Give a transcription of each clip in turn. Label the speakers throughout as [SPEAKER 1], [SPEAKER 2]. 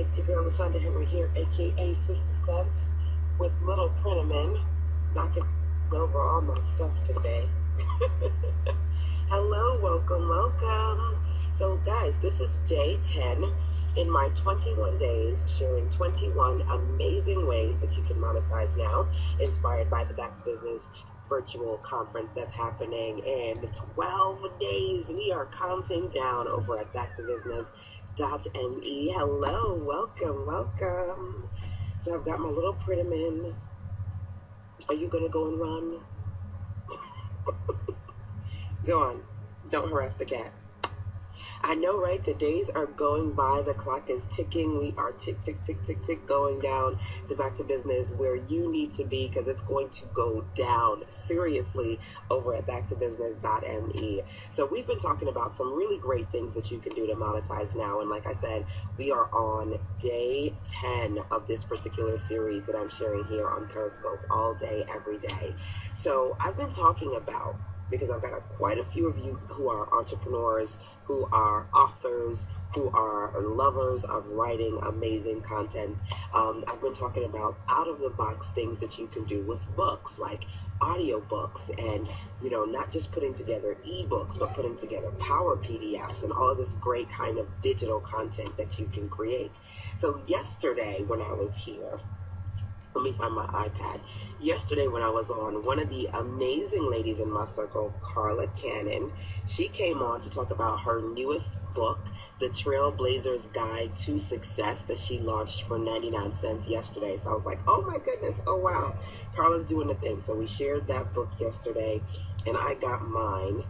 [SPEAKER 1] It's your girl LaShanda Henry here, aka Sister Sense, with Little Printerman, knocking over all my stuff today. Hello, welcome. So guys, this is day 10 in my 21 days, sharing 21 amazing ways that you can monetize now, inspired by the Back to Business virtual conference that's happening in 12 days. We are counting down over at backtobusiness.me. Hello, welcome. So I've got my little Printerman. Are you gonna go and run? Go on, don't harass the cat. I know, right? The days are going by. The clock is ticking. We are tick, going down to Back to Business, where you need to be, because it's going to go down seriously over at backtobusiness.me. So we've been talking about some really great things that you can do to monetize now. And like I said, we are on day 10 of this particular series that I'm sharing here on Periscope all day, every day. So I've been talking about, because I've got quite a few of you who are entrepreneurs, who are authors, who are lovers of writing amazing content. I've been talking about out-of-the-box things that you can do with books, like audiobooks, and not just putting together ebooks, but putting together power PDFs and all of this great kind of digital content that you can create. So yesterday when I was here, let me find my iPad. Yesterday when I was on, one of the amazing ladies in my circle, Carla Cannon, she came on to talk about her newest book, The Trailblazer's Guide to Success, that she launched for 99 cents yesterday. So I was like, oh my goodness, oh wow, Carla's doing the thing. So we shared that book yesterday, and I got mine.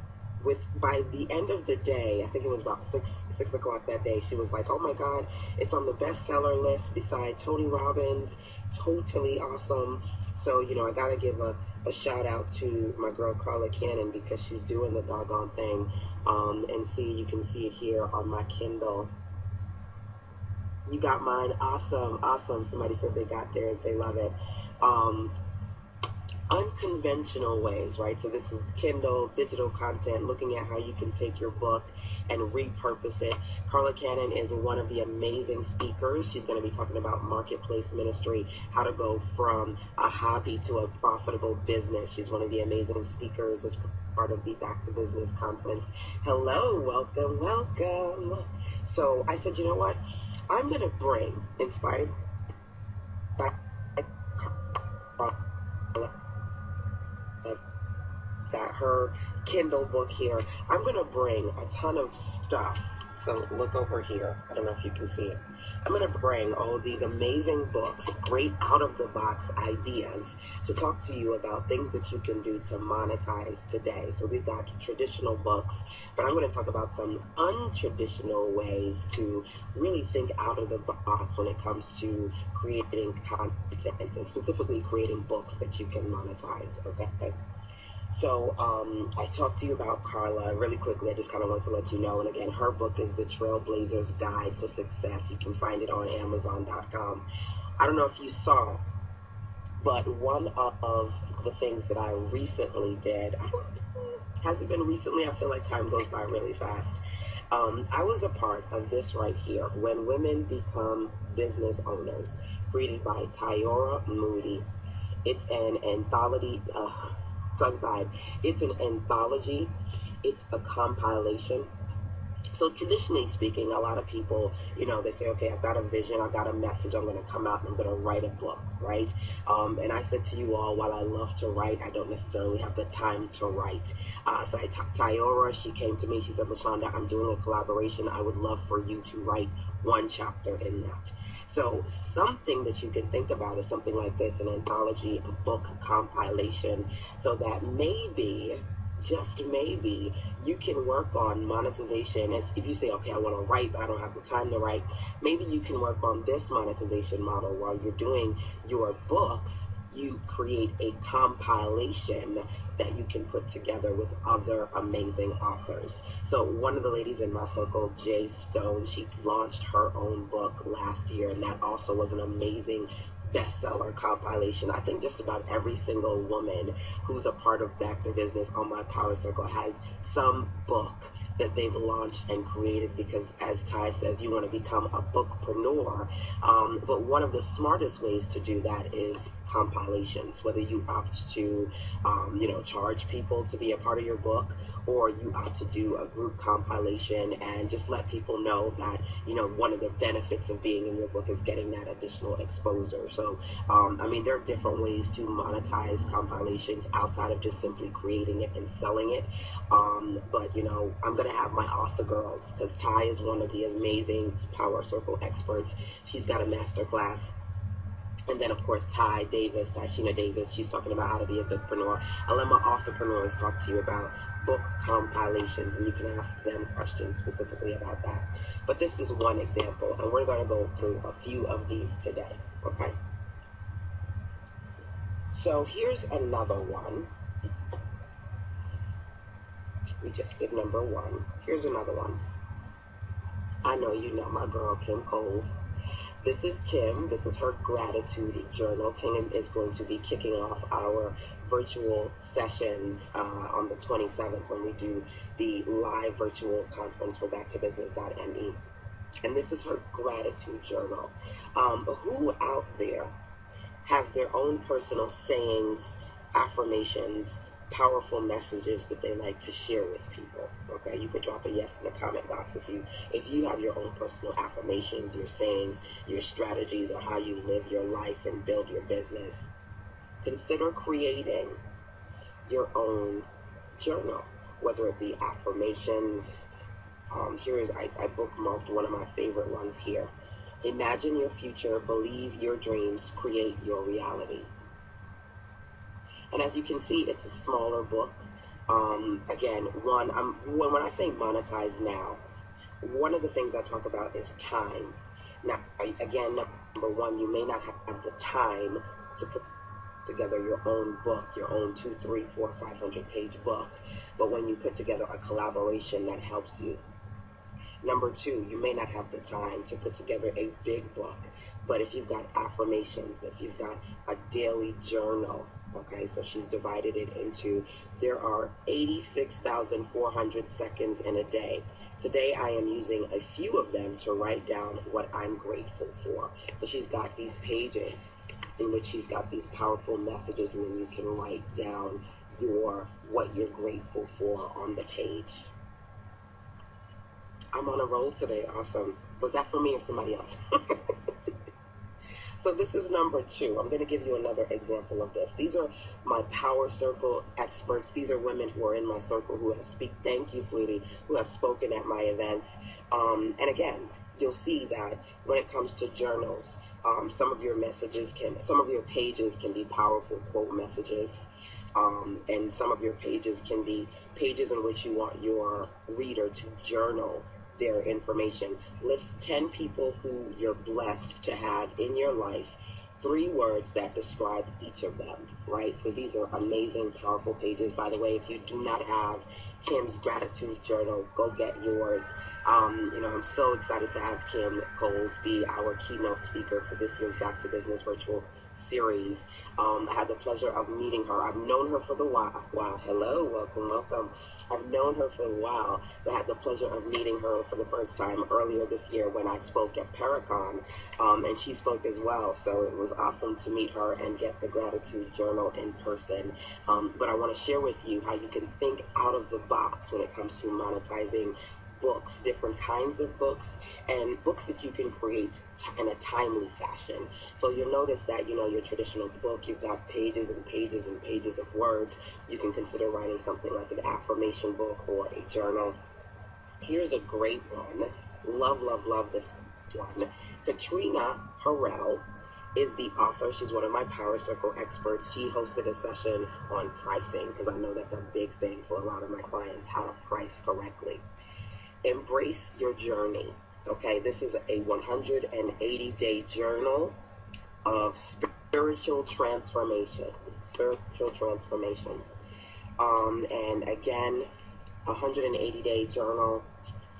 [SPEAKER 1] By the end of the day, I think it was about 6 o'clock that day, she was like, oh my God, it's on the bestseller list beside Tony Robbins. Totally awesome. So, I got to give a shout out to my girl Carla Cannon, because she's doing the doggone thing. And you can see it here on my Kindle. You got mine. Awesome. Somebody said they got theirs. They love it. Unconventional ways, right? So this is Kindle, digital content, looking at how you can take your book and repurpose it. Carla Cannon is one of the amazing speakers. She's going to be talking about marketplace ministry, how to go from a hobby to a profitable business. She's one of the amazing speakers as part of the Back to Business conference. Hello, welcome. So I said, you know what? I'm going to bring, inspired by got her Kindle book here. I'm going to bring a ton of stuff. So look over here. I don't know if you can see it. I'm going to bring all of these amazing books, great out-of-the-box ideas, to talk to you about things that you can do to monetize today. So we've got traditional books, but I'm going to talk about some untraditional ways to really think out of the box when it comes to creating content, and specifically creating books that you can monetize, okay? So I talked to you about Carla really quickly. I just kind of want to let you know. And again, her book is The Trailblazer's Guide to Success. You can find it on Amazon.com. I don't know if you saw, but one of the things that I recently did, has it been recently? I feel like time goes by really fast. I was a part of this right here, When Women Become Business Owners, created by Tyora Moody. It's an anthology. It's an anthology. It's a compilation. So traditionally speaking, a lot of people, they say, okay, I've got a vision, I've got a message, I'm going to come out and I'm going to write a book, right? And I said to you all, while I love to write, I don't necessarily have the time to write. So Tyora, she came to me, she said, LaShanda, I'm doing a collaboration. I would love for you to write one chapter in that. So something that you can think about is something like this, an anthology, a book compilation, so that maybe, just maybe, you can work on monetization. As if you say, okay, I want to write, but I don't have the time to write, maybe you can work on this monetization model while you're doing your books. You create a compilation that you can put together with other amazing authors. So one of the ladies in my circle, Jay Stone, she launched her own book last year, and that also was an amazing bestseller compilation. I think just about every single woman who's a part of Back to Business on my Power Circle has some book that they've launched and created, because as Ty says, you want to become a bookpreneur. But one of the smartest ways to do that is compilations, whether you opt to charge people to be a part of your book, or you opt to do a group compilation and just let people know that one of the benefits of being in your book is getting that additional exposure. So there are different ways to monetize compilations outside of just simply creating it and selling it. But I'm going to have my author girls, because Ty is one of the amazing Power Circle experts. She's got a master class. And then, of course, Sheena Davis, she's talking about how to be a bookpreneur. I'll let my authorpreneurs talk to you about book compilations, and you can ask them questions specifically about that. But this is one example, and we're going to go through a few of these today, okay? So here's another one. We just did number 1. Here's another one. I know you know my girl, Kim Coles. This is Kim. This is her gratitude journal. Kim is going to be kicking off our virtual sessions on the 27th when we do the live virtual conference for backtobusiness.me. And this is her gratitude journal. Who out there has their own personal sayings, affirmations, powerful messages that they like to share with people? Okay, you could drop a yes in the comment box if you have your own personal affirmations, your sayings, your strategies on how you live your life and build your business. Consider creating your own journal, whether it be affirmations. I bookmarked one of my favorite ones here. Imagine your future, believe your dreams, create your reality. And as you can see, it's a smaller book. Again, when I say monetize now, one of the things I talk about is time. Now, again, number 1, you may not have the time to put together your own book, your own 2, 3, 4, 500-page book. But when you put together a collaboration, that helps you. Number 2, you may not have the time to put together a big book. But if you've got affirmations, if you've got a daily journal, okay, so she's divided it into, there are 86,400 seconds in a day. Today I am using a few of them to write down what I'm grateful for. So she's got these pages in which she's got these powerful messages, and then you can write down what you're grateful for on the page. I'm on a roll today. Awesome. Was that for me or somebody else? So this is number 2. I'm going to give you another example of this. These are my Power Circle experts. These are women who are in my circle who have thank you, sweetie, who have spoken at my events. And again, you'll see that when it comes to journals, some of your pages can be powerful quote messages. And some of your pages can be pages in which you want your reader to journal their information. List 10 people who you're blessed to have in your life, 3 words that describe each of them, right? So these are amazing, powerful pages. By the way, if you do not have Kim's gratitude journal, go get yours. I'm so excited to have Kim Coles be our keynote speaker for this year's Back to Business virtual series. I had the pleasure of meeting her. I've known her for a while. Wow, hello, welcome. I've known her for a while, but I had the pleasure of meeting her for the first time earlier this year when I spoke at Paracon, and she spoke as well. So it was awesome to meet her and get the gratitude journal in person. But I want to share with you how you can think out of the box when it comes to monetizing books, different kinds of books, and books that you can create in a timely fashion. So you'll notice that, your traditional book, you've got pages and pages and pages of words. You can consider writing something like an affirmation book or a journal. Here's a great one. Love this one. Katrina Harrell is the author. She's one of my Power Circle experts. She hosted a session on pricing, because I know that's a big thing for a lot of my clients, how to price correctly. Embrace your journey. Okay, this is a 180-day journal of spiritual transformation. And again, 180-day journal.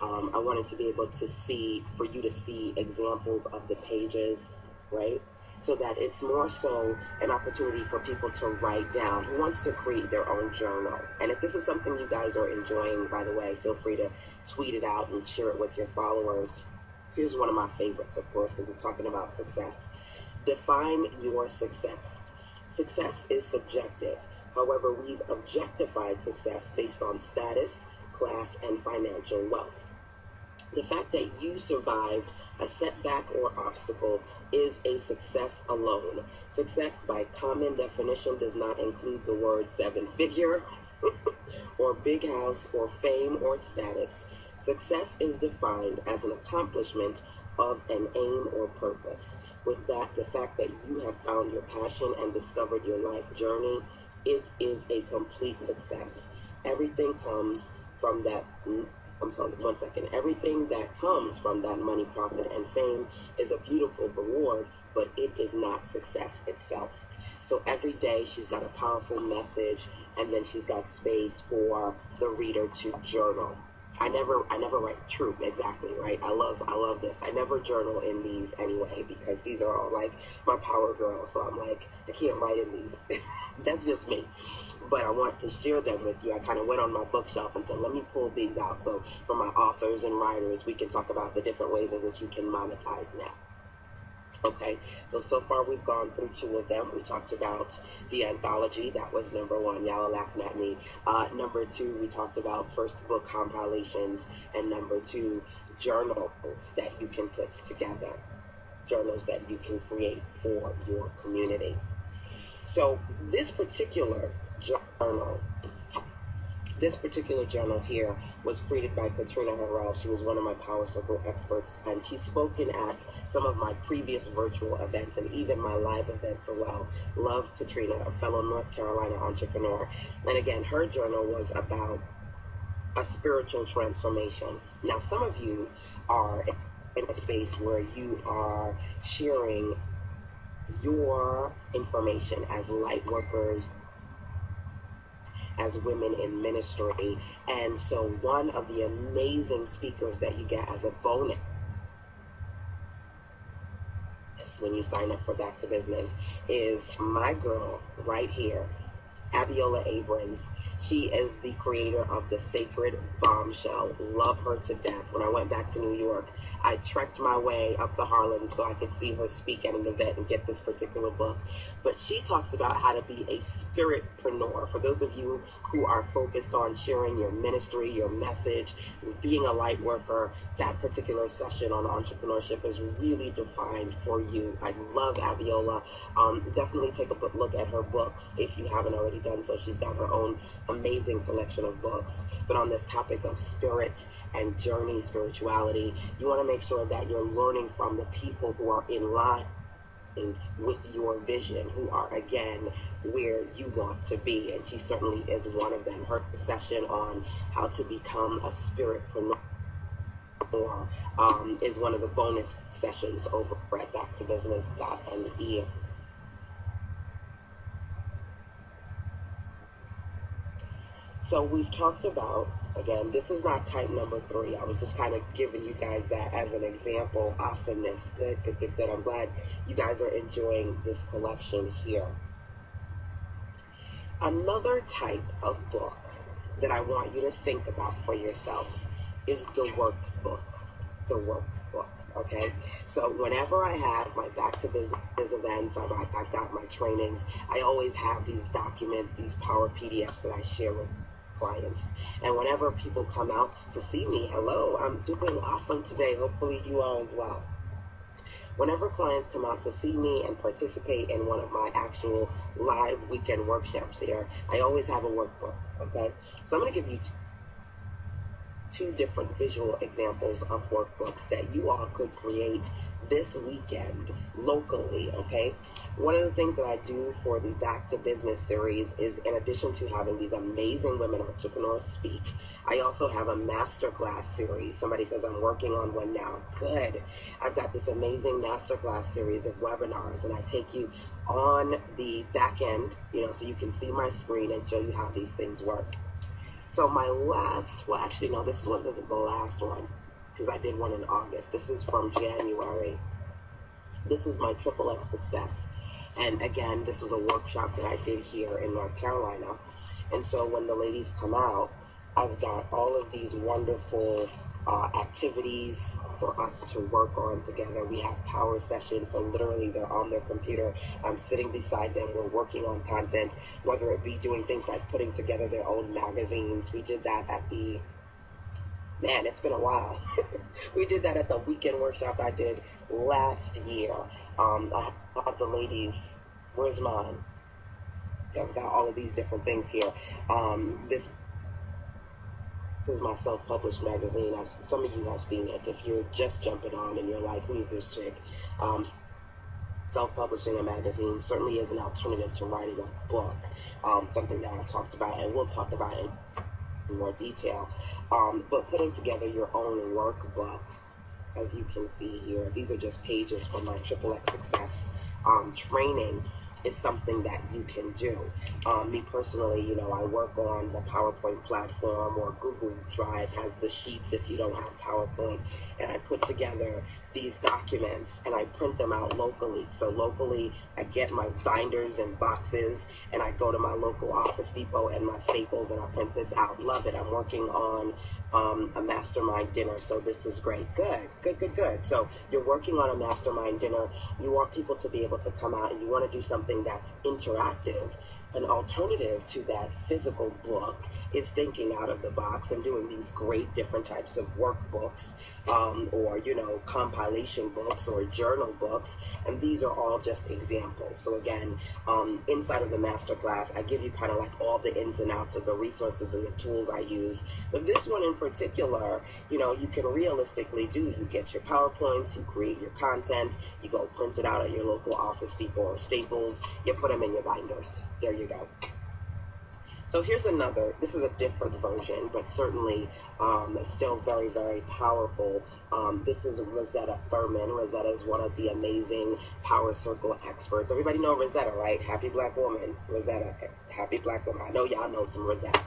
[SPEAKER 1] I wanted to be able to for you to see examples of the pages, right? so that it's more so an opportunity for people to write down, who wants to create their own journal. And if this is something you guys are enjoying, by the way, feel free to tweet it out and share it with your followers. Here's one of my favorites, of course, because it's talking about success. Define your success. Success is subjective. However, we've objectified success based on status, class, and financial wealth. The fact that you survived a setback or obstacle is a success alone. Success, by common definition, does not include the word seven-figure or big house or fame or status. Success is defined as an accomplishment of an aim or purpose. With that, the fact that you have found your passion and discovered your life journey, it is a complete success. Everything comes from that. Everything that comes from that money, profit, and fame is a beautiful reward, but it is not success itself. So every day she's got a powerful message, and then she's got space for the reader to journal. I never write true, exactly, right? I love this. I never journal in these anyway, because these are all like my power girls. So I'm like, I can't write in these. That's just me. But I want to share them with you. I kind of went on my bookshelf and said, let me pull these out. So for my authors and writers, we can talk about the different ways in which you can monetize now. Okay, so far we've gone through 2 of them. We talked about the anthology. That was number 1. Y'all are laughing at me. Number 2, we talked about first book compilations. And number 2, journals that you can put together. Journals that you can create for your community. So this particular journal here was created by Katrina Harrell. She was one of my Power Circle experts, and she's spoken at some of my previous virtual events and even my live events as well. Love Katrina, a fellow North Carolina entrepreneur. And again, her journal was about a spiritual transformation. Now, some of you are in a space where you are sharing your information as light workers, as women in ministry. And so one of the amazing speakers that you get as a bonus when you sign up for Back to Business is my girl right here, Abiola Abrams. She is the creator of the Sacred Bombshell. Love her to death. When I went back to New York, I trekked my way up to Harlem so I could see her speak at an event and get this particular book. But she talks about how to be a spiritpreneur. For those of you who are focused on sharing your ministry, your message, being a light worker, that particular session on entrepreneurship is really defined for you. I love Abiola. Definitely take a look at her books if you haven't already done so. She's got her own amazing collection of books. But on this topic of spirit and journey, spirituality, you want to make sure that you're learning from the people who are in line with your vision, who are, again, where you want to be. And she certainly is one of them. Her session on how to become a spiritpreneur is one of the bonus sessions over at backtobusiness.me. So we've talked about, again, this is not type number 3. I was just kind of giving you guys that as an example. Awesomeness. Good. I'm glad you guys are enjoying this collection here. Another type of book that I want you to think about for yourself is the workbook. The workbook. Okay? So whenever I have my Back to Business events, I've got my trainings, I always have these documents, these Power PDFs that I share with clients. And whenever people come out to see me, hello, I'm doing awesome today. Hopefully you are as well. Whenever clients come out to see me and participate in one of my actual live weekend workshops here, I always have a workbook, okay? So I'm going to give you 2 different visual examples of workbooks that you all could create this weekend locally, okay? One of the things that I do for the Back to Business series is, in addition to having these amazing women entrepreneurs speak, I also have a masterclass series. Somebody says I'm working on one now. Good. I've got this amazing masterclass series of webinars, and I take you on the back end, so you can see my screen and show you how these things work. So my last, well, actually, no, this isn't the last one, because I did one in August. This is from January. This is my Triple X success. And again, this was a workshop that I did here in North Carolina. And so when the ladies come out, I've got all of these wonderful activities for us to work on together. We have power sessions, so literally they're on their computer. I'm sitting beside them. We're working on content, whether it be doing things like putting together their own magazines. We did that at the, man, it's been a while. We did that at the weekend workshop I did last year. I have the ladies, where's mine? I've got all of these different things here. This is my self-published magazine. Some of you have seen it. If you're just jumping on and you're like, who's this chick? Self-publishing a magazine certainly is an alternative to writing a book, something that I've talked about and we'll talk about in more detail. But putting together your own workbook, as you can see here, these are just pages from my Triple X Success training, is something that you can do. Me personally, you know, I work on the PowerPoint platform, or Google Drive has the sheets if you don't have PowerPoint, and I put together these documents and I print them out locally. So locally, I get my binders and boxes and I go to my local Office Depot and my Staples and I print this out. Love it. I'm working on a mastermind dinner, so this is great. Good. So you're working on a mastermind dinner. You want people to be able to come out and you want to do something that's interactive. An alternative to that physical book is thinking out of the box and doing these great different types of workbooks, or, you know, compilation books or journal books. And these are all just examples. So again, inside of the masterclass, I give you kind of like all the ins and outs of the resources and the tools I use. But this one in particular, you know, you can realistically do. You get your PowerPoints, you create your content, you go print it out at your local Office Depot or Staples, you put them in your binders. There you go. So here's another, this is a different version, but certainly still very, very powerful. This is Rosetta Thurman. Rosetta is one of the amazing Power Circle experts. Everybody know Rosetta, right? Happy Black woman, Rosetta. Happy Black woman. I know y'all know some Rosetta.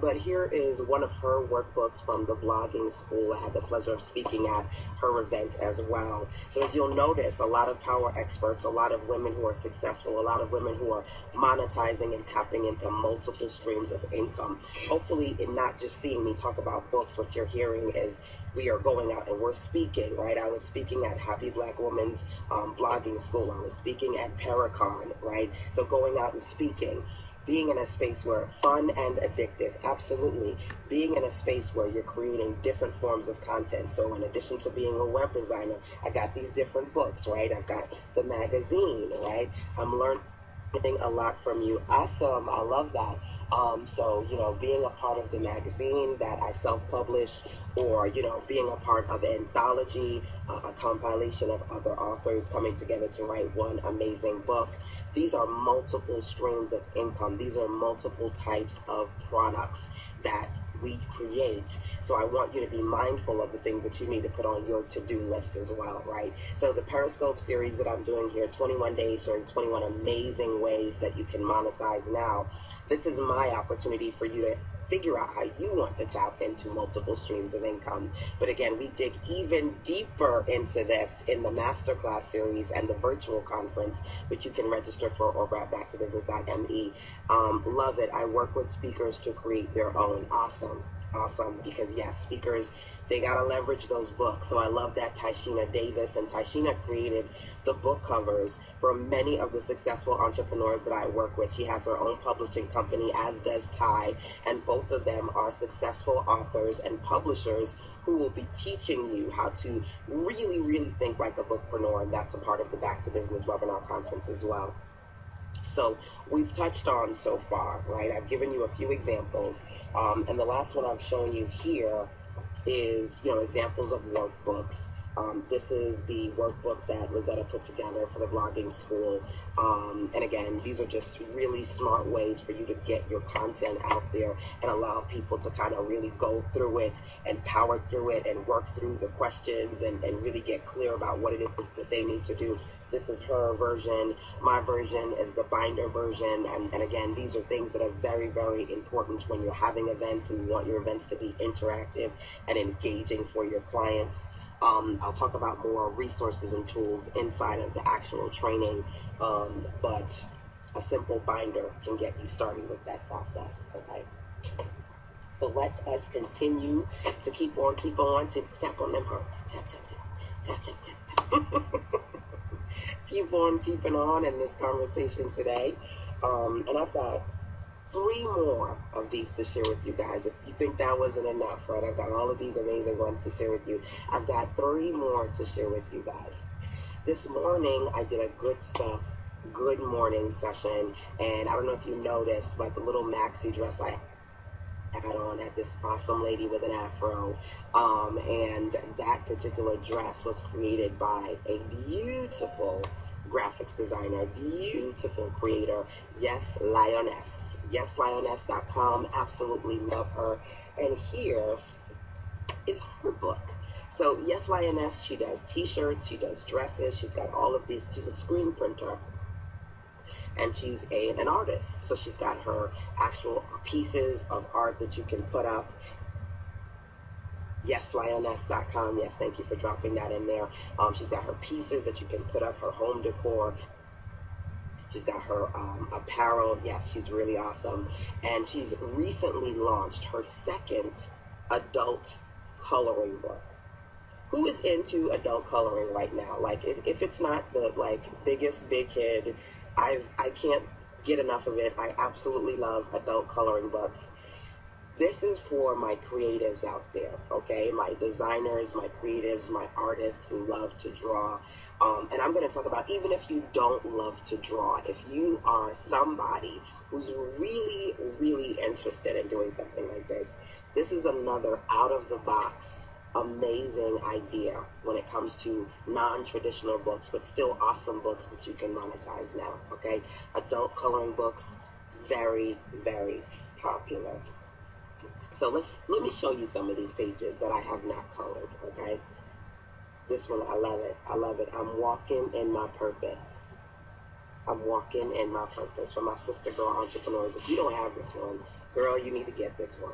[SPEAKER 1] But here is one of her workbooks from the blogging school. I had the pleasure of speaking at her event as well. So as you'll notice, a lot of power experts, a lot of women who are successful, a lot of women who are monetizing and tapping into multiple streams of income. Hopefully, in not just seeing me talk about books, what you're hearing is we are going out and we're speaking, right? I was speaking at Happy Black Woman's blogging school. I was speaking at Paracon, right? So going out and speaking. Being in a space where fun and addictive, absolutely. Being in a space where you're creating different forms of content. So in addition to being a web designer, I got these different books, right? I've got the magazine, right? I'm learning a lot from you. Awesome, I love that. So, you know, being a part of the magazine that I self-publish, or, you know, being a part of an anthology, a compilation of other authors coming together to write one amazing book. These are multiple streams of income. These are multiple types of products that we create. So I want you to be mindful of the things that you need to put on your to-do list as well, right? So the Periscope series that I'm doing here, 21 days showing 21 amazing ways that you can monetize now. This is my opportunity for you to figure out how you want to tap into multiple streams of income. But again, we dig even deeper into this in the masterclass series and the virtual conference, which you can register for over at backtobusiness.me. Love it. I work with speakers to create their own. Awesome. Because yes, speakers, they got to leverage those books. So I love that Tyshina Davis, and Tyshina created the book covers for many of the successful entrepreneurs that I work with. She has her own publishing company, as does Ty, and both of them are successful authors and publishers who will be teaching you how to really, really think like a bookpreneur, and that's a part of the Back to Business webinar conference as well. So we've touched on so far, right? I've given you a few examples, and the last one I've shown you here is, you know, examples of workbooks. This is the workbook that Rosetta put together for the blogging school. And again, these are just really smart ways for you to get your content out there and allow people to kind of really go through it and power through it and work through the questions and really get clear about what it is that they need to do. This is her version. My version is the binder version. And again, these are things that are very, very important when you're having events and you want your events to be interactive and engaging for your clients. I'll talk about more resources and tools inside of the actual training, but a simple binder can get you started with that process, okay? So let us continue to keep on, tap on them hearts, tap, tap, tap, tap, tap, tap. Keep on keeping on in this conversation today, and I've got 3 more of these to share with you guys. If you think that wasn't enough, right? I've got all of these amazing ones to share with you. I've got 3 more to share with you guys. This morning, I did a good morning session, and I don't know if you noticed, but the little maxi dress I had on had this awesome lady with an afro, and that particular dress was created by a beautiful graphics designer, beautiful creator, Yes Lioness. YesLioness.com. Absolutely love her. And here is her book. So Yes Lioness, she does t-shirts, she does dresses, she's got all of these. She's a screen printer, and she's an artist. So she's got her actual pieces of art that you can put up. YesLioness.com. Yes, thank you for dropping that in there. She's got her pieces that you can put up, her home decor. She's got her apparel. Yes, she's really awesome. And she's recently launched her 2nd adult coloring book. Who is into adult coloring right now? Like, if it's not the biggest big kid, I can't get enough of it. I absolutely love adult coloring books. This is for my creatives out there, okay? My designers, my creatives, my artists who love to draw. And I'm going to talk about, even if you don't love to draw, if you are somebody who's really, really interested in doing something like this, this is another out-of-the-box, amazing idea when it comes to non-traditional books, but still awesome books that you can monetize now, okay? Adult coloring books, very, very popular. So let me show you some of these pages that I have not colored, okay? This one, I love it. I love it. I'm walking in my purpose. I'm walking in my purpose. For my sister girl entrepreneurs. If you don't have this one, girl, you need to get this one.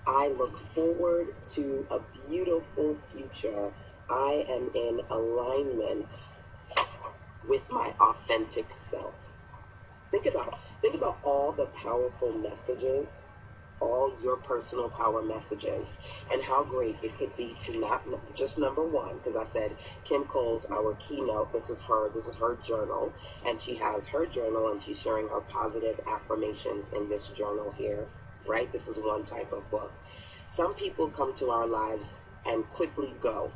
[SPEAKER 1] I look forward to a beautiful future. I am in alignment with my authentic self. Think about all the powerful messages, all your personal power messages, and how great it could be to not just number 1, because I said Kim Cole's our keynote. This is her journal, and she has her journal, and she's sharing her positive affirmations in this journal here, right? This is one type of book. Some people come to our lives and quickly go.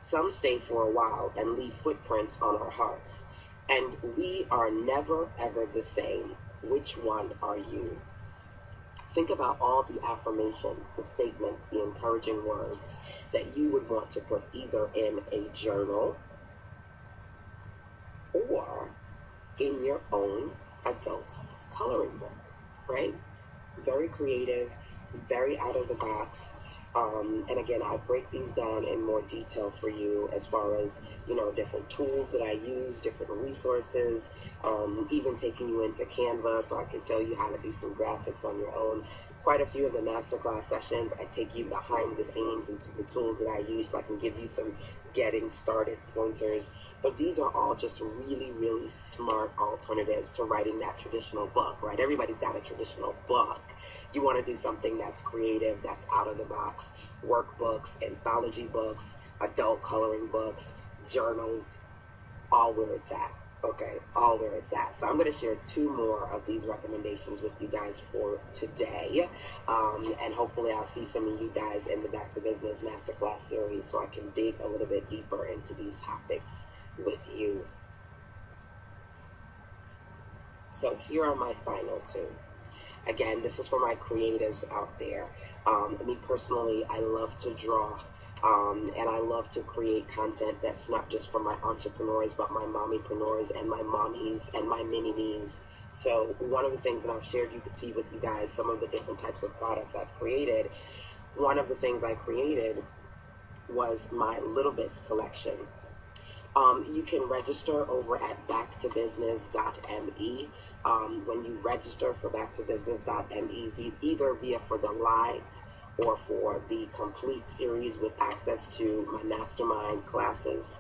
[SPEAKER 1] Some stay for a while and leave footprints on our hearts. And we are never, ever the same. Which one are you? Think about all the affirmations, the statements, the encouraging words that you would want to put either in a journal or in your own adult coloring book, right? Very creative, very out of the box. And again, I break these down in more detail for you as far as, different tools that I use, different resources, even taking you into Canva so I can show you how to do some graphics on your own. Quite a few of the masterclass sessions, I take you behind the scenes into the tools that I use so I can give you some getting started pointers. But these are all just really, really smart alternatives to writing that traditional book, right? Everybody's got a traditional book. You want to do something that's creative, that's out of the box. Workbooks, anthology books, adult coloring books, journal, all where it's at. Okay, all where it's at. So I'm going to share 2 more of these recommendations with you guys for today. And hopefully I'll see some of you guys in the Back to Business Masterclass series so I can dig a little bit deeper into these topics with you. So here are my final 2. Again, this is for my creatives out there. Me personally, I love to draw. And I love to create content that's not just for my entrepreneurs, but my mommypreneurs and my mommies and my mini-me's. So one of the things that I've shared with you guys, some of the different types of products I've created, one of the things I created was my Little Bits collection. You can register over at backtobusiness.me. When you register for backtobusiness.me, either via for the live or for the complete series with access to my mastermind classes,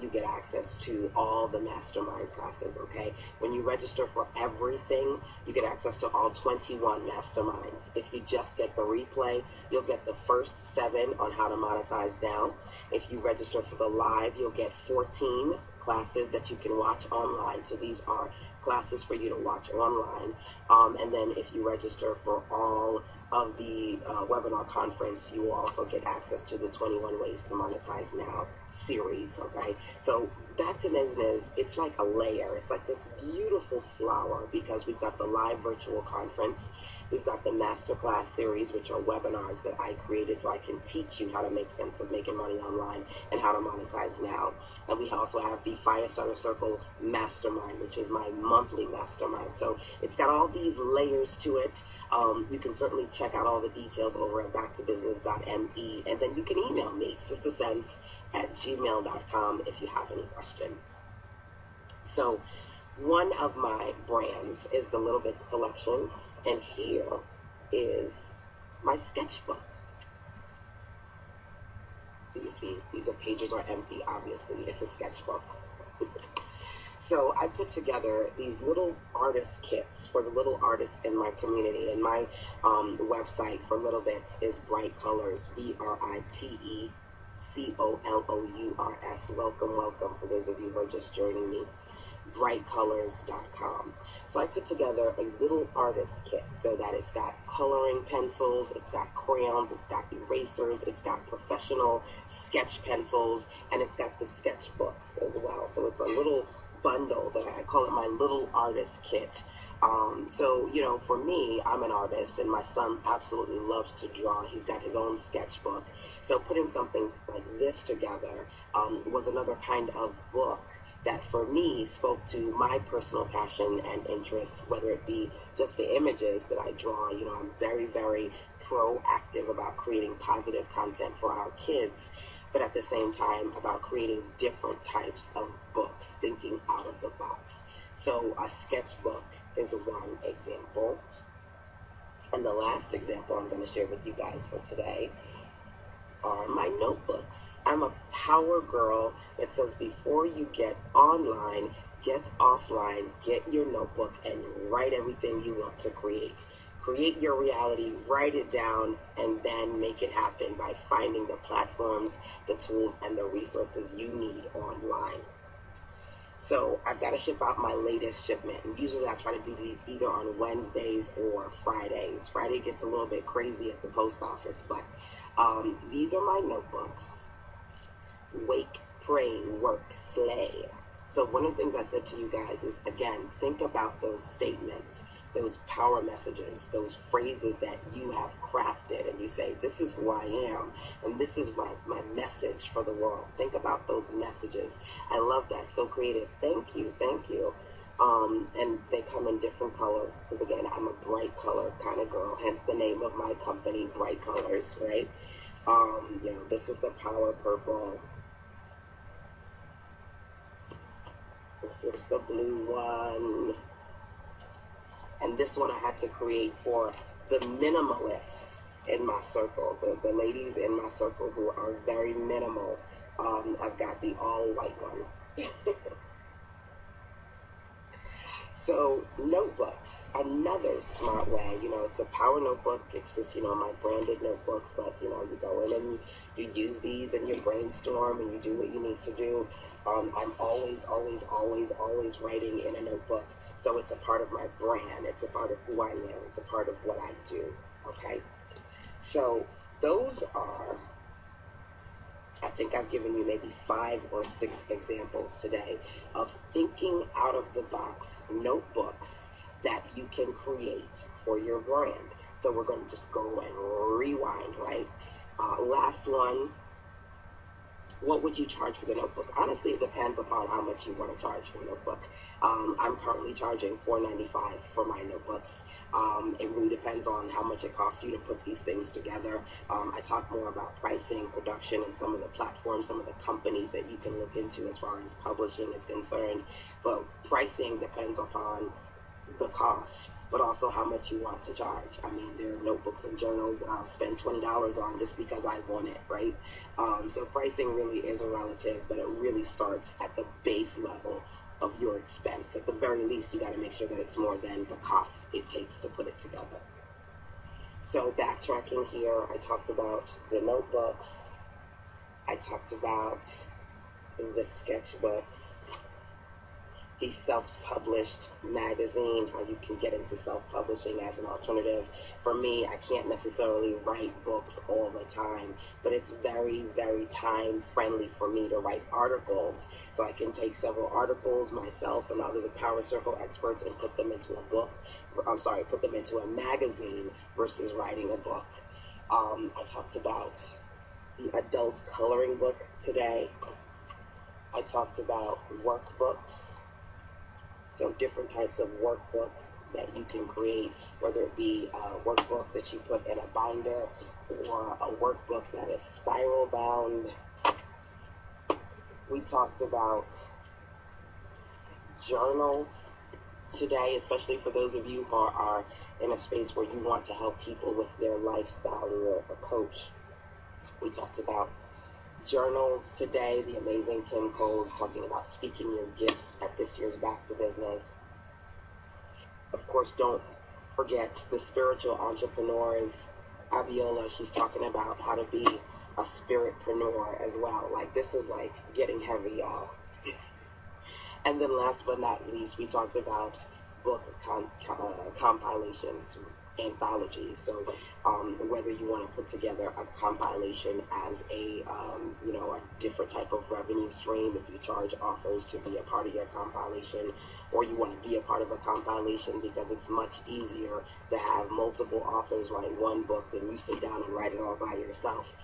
[SPEAKER 1] you get access to all the mastermind classes, okay? When you register for everything, you get access to all 21 masterminds. If you just get the replay, you'll get the first 7 on how to monetize now. If you register for the live, you'll get 14 classes that you can watch online. So these are classes for you to watch online. And then if you register for all of the webinar conference, you will also get access to the 21 Ways to Monetize Now series, okay? So back to business, it's like a layer. It's like this beautiful flower because we've got the live virtual conference. We've got the masterclass series, which are webinars that I created so I can teach you how to make sense of making money online and how to monetize now. And we also have the Firestarter Circle Mastermind, which is my monthly mastermind. So it's got all these layers to it. You can certainly check out all the details over at backtobusiness.me. And then you can email me, sistersense@gmail.com, if you have any questions. So one of my brands is the Little Bits Collection. And here is my sketchbook. So you see, these pages are empty, obviously. It's a sketchbook. So I put together these little artist kits for the little artists in my community. And my website for Little Bits is Bright Colors, BRITECOLOURS. Welcome, welcome, for those of you who are just joining me. brightcolors.com. So I put together a little artist kit so that it's got coloring pencils, it's got crayons, it's got erasers, it's got professional sketch pencils, and it's got the sketchbooks as well. So it's a little bundle that I call it my little artist kit. So, you know, for me, I'm an artist, and my son absolutely loves to draw. He's got his own sketchbook. So putting something like this together was another kind of book that for me spoke to my personal passion and interest, whether it be just the images that I draw. You know, I'm very, very proactive about creating positive content for our kids, but at the same time about creating different types of books, thinking out of the box. So a sketchbook is one example. And the last example I'm going to share with you guys for today are my notebooks. I'm a power girl that says before you get online, get offline, get your notebook and write everything you want to create. Create your reality, write it down, and then make it happen by finding the platforms, the tools, and the resources you need online. So I've got to ship out my latest shipment, and usually I try to do these either on Wednesdays or Fridays. Friday gets a little bit crazy at the post office, but these are my notebooks. Wake, pray, work, slay. So one of the things I said to you guys is, again, think about those statements, those power messages, those phrases that you have crafted, and you say, this is who I am, and this is my message for the world. Think about those messages. I love that. So creative. Thank you. Thank you. And they come in different colors, because again, I'm a bright color kind of girl, hence the name of my company, Bright Colors, right? You know, this is the power purple. Here's the blue one. And this one I had to create for the minimalists in my circle, the ladies in my circle who are very minimal. I've got the all white one. So notebooks, another smart way. You know, it's a power notebook. It's just, you know, my branded notebooks, but, you know, you go in and you use these and you brainstorm and you do what you need to do. I'm always writing in a notebook. So it's a part of my brand. It's a part of who I am. It's a part of what I do. Okay. So those are, I think I've given you maybe 5 or 6 examples today of thinking out of the box notebooks that you can create for your brand. So we're going to just go and rewind, right? Last one. What would you charge for the notebook? Honestly, it depends upon how much you want to charge for the notebook. I'm currently charging $4.95 for my notebooks. It really depends on how much it costs you to put these things together. I talk more about pricing, production, and some of the platforms, some of the companies that you can look into as far as publishing is concerned. But pricing depends upon the cost, but also how much you want to charge. I mean, there are notebooks and journals that I'll spend $20 on just because I want it, right? So pricing really is a relative, but it really starts at the base level of your expense. At the very least, you got to make sure that it's more than the cost it takes to put it together. So backtracking here, I talked about the notebooks. I talked about the sketchbooks, the self-published magazine, how you can get into self-publishing as an alternative. For me, I can't necessarily write books all the time, but it's very, very time-friendly for me to write articles. So I can take several articles myself and other Power Circle experts and put them into a book. Put them into a magazine versus writing a book. I talked about the adult coloring book today. I talked about workbooks. So different types of workbooks that you can create, whether it be a workbook that you put in a binder or a workbook that is spiral bound. We talked about journals today, especially for those of you who are in a space where you want to help people with their lifestyle. You're a coach. We talked about journals today. The amazing Kim Cole's talking about speaking your gifts at this year's Back to Business. Of course, don't forget the spiritual entrepreneurs. Abiola, she's talking about how to be a spiritpreneur as well. Like, this is like getting heavy, y'all. And then last but not least, we talked about book compilations, anthologies. So whether you want to put together a compilation as a different type of revenue stream, if you charge authors to be a part of your compilation, or you want to be a part of a compilation because it's much easier to have multiple authors write one book than you sit down and write it all by yourself.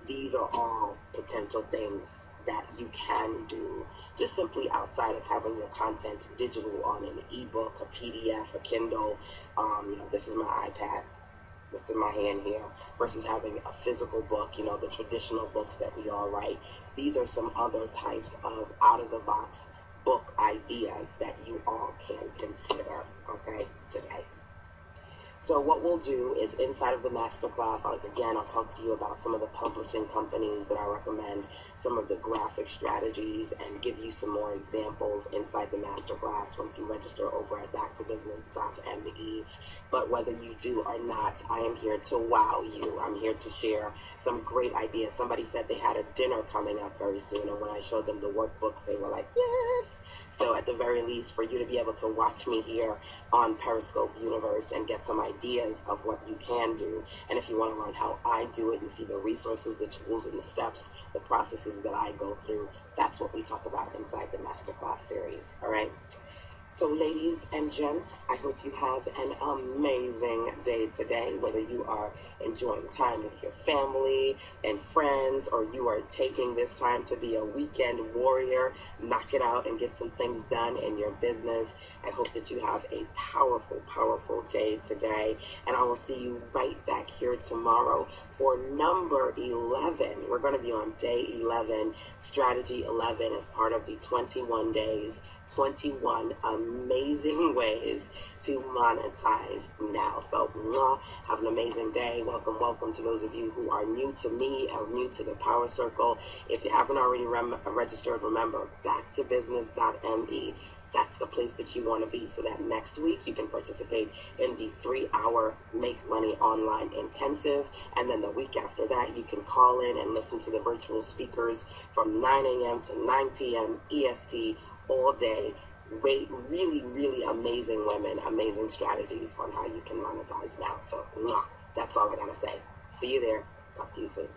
[SPEAKER 1] These are all potential things that you can do just simply outside of having your content digital on an ebook, a PDF, a Kindle. This is my iPad that's in my hand here, versus having a physical book, the traditional books that we all write. These are some other types of out-of-the-box book ideas that you all can consider, okay, today. So what we'll do is inside of the masterclass, I'll talk to you about some of the publishing companies that I recommend, some of the graphic strategies, and give you some more examples inside the masterclass once you register over at backtobusiness.me. But whether you do or not, I am here to wow you. I'm here to share some great ideas. Somebody said they had a dinner coming up very soon, and when I showed them the workbooks, they were like, yes! So at the very least, for you to be able to watch me here on Periscope Universe and get some ideas of what you can do, and if you want to learn how I do it and see the resources, the tools, and the steps, the processes that I go through, that's what we talk about inside the Masterclass series, all right? So ladies and gents, I hope you have an amazing day today, whether you are enjoying time with your family and friends, or you are taking this time to be a weekend warrior, knock it out and get some things done in your business. I hope that you have a powerful, powerful day today, and I will see you right back here tomorrow for number 11. We're going to be on day 11, strategy 11, as part of the 21 days, 21 amazing ways to monetize now. So have an amazing day. Welcome to those of you who are new to me or new to the Power Circle. If you haven't already registered, remember, backtobusiness.me. That's the place that you want to be, so that next week you can participate in the 3-hour Make Money Online Intensive. And then the week after that, you can call in and listen to the virtual speakers from 9 a.m. to 9 p.m. EST all day. Really, really amazing women, amazing strategies on how you can monetize now. So that's all I got to say. See you there. Talk to you soon.